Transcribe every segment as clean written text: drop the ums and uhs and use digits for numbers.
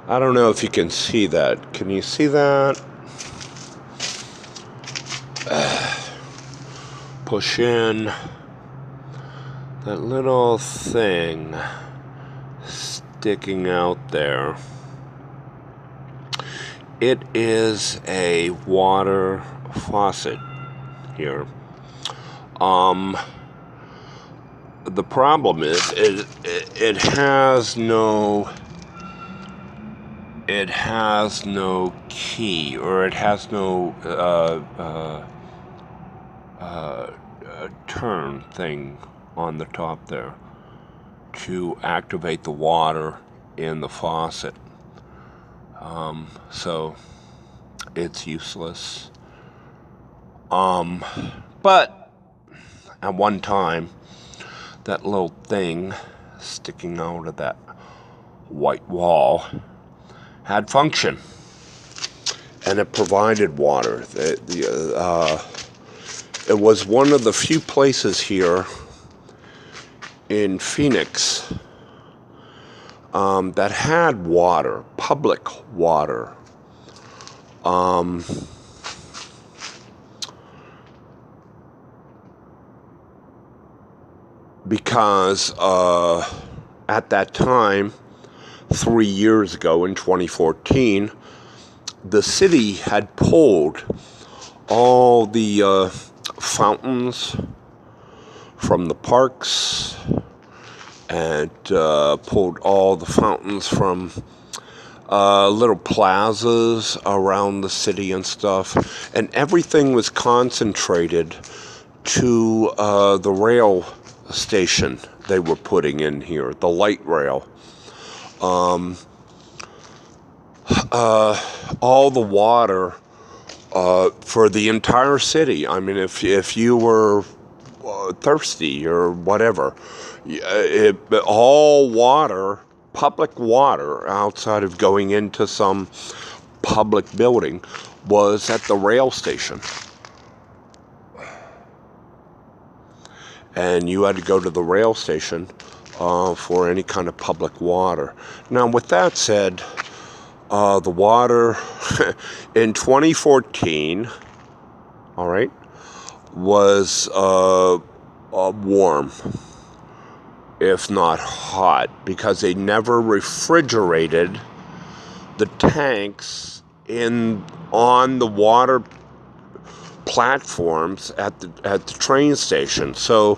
I don't know if you can see that. Can you see that? Push in that little thing sticking out there. It is a water faucet here. The problem is it has no key, or it has no turn thing on the top there to activate the water in the faucet. So it's useless. But at one time, that little thing sticking out of that white wall had function, and it provided water. It was one of the few places here in Phoenix that had water, public water. Because at that time, 3 years ago in 2014, the city had pulled all the fountains from the parks and pulled all the fountains from little plazas around the city and stuff, and everything was concentrated to the rail station they were putting in here, the light rail. All the water for the entire city. I mean, if you were thirsty or whatever, all water, public water, outside of going into some public building, was at the rail station. And you had to go to the rail station for any kind of public water. Now, with that said, the water in 2014, all right, was warm, if not hot, because they never refrigerated the tanks on the water platforms at the train station. So,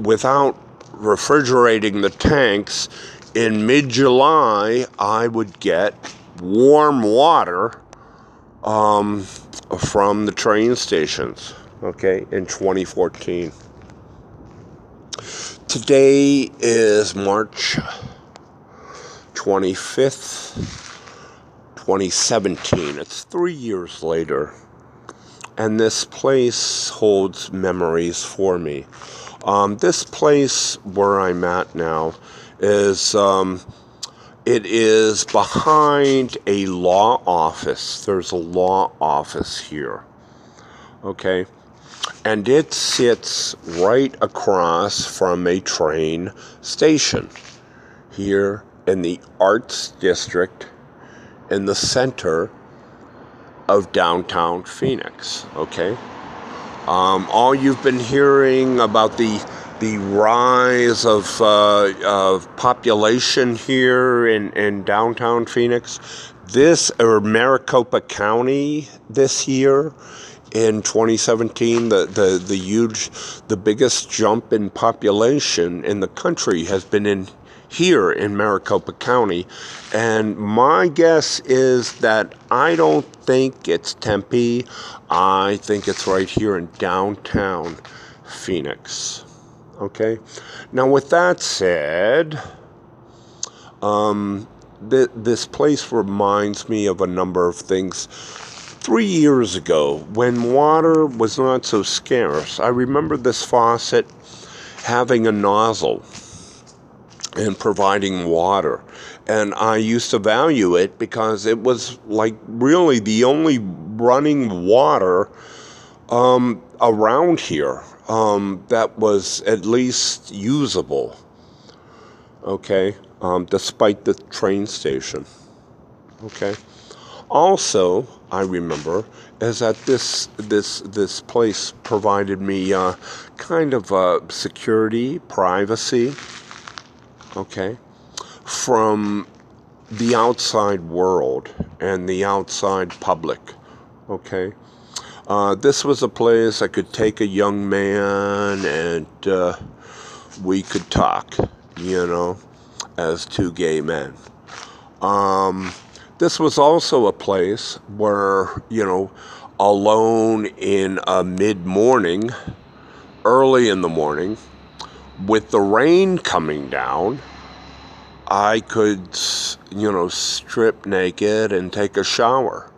without refrigerating the tanks, in mid-July, I would get warm water from the train stations, okay, in 2014. Today is March 25th, 2017. It's 3 years later. And this place holds memories for me. This place where I'm at now is, it is behind a law office. There's a law office here, okay? And it sits right across from a train station here in the Arts District in the center of downtown Phoenix, okay? All you've been hearing about the rise of population here in downtown Phoenix, Maricopa County this year in 2017, the biggest jump in population in the country has been here in Maricopa County, and my guess is that I don't think it's Tempe. I think it's right here in downtown Phoenix. Okay? Now, with that said, this place reminds me of a number of things. 3 years ago, when water was not so scarce, I remember this faucet having a nozzle and providing water. And I used to value it because it was like really the only running water around here that was at least usable. Okay. despite the train station. Okay. Also, I remember is that this place provided me kind of security, privacy. Okay, from the outside world and the outside public. Okay. This was a place I could take a young man and we could talk, as two gay men. This was also a place where, alone in a mid-morning, early in the morning, with the rain coming down, I could, strip naked and take a shower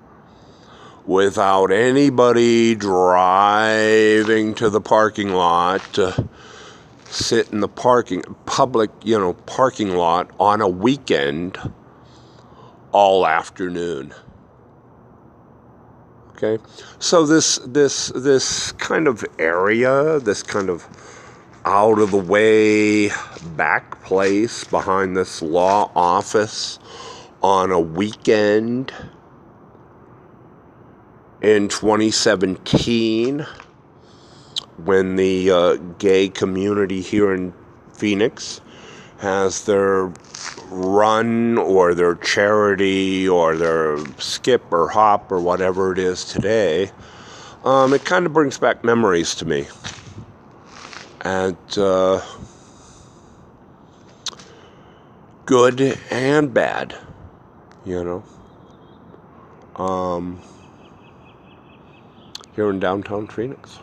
without anybody driving to the parking lot to sit in the public parking lot on a weekend all afternoon. Okay, so this kind of area, this kind of out of the way back place behind this law office on a weekend in 2017, when the gay community here in Phoenix has their run or their charity or their skip or hop or whatever it is today, it kind of brings back memories to me. And good and bad, here in downtown Phoenix.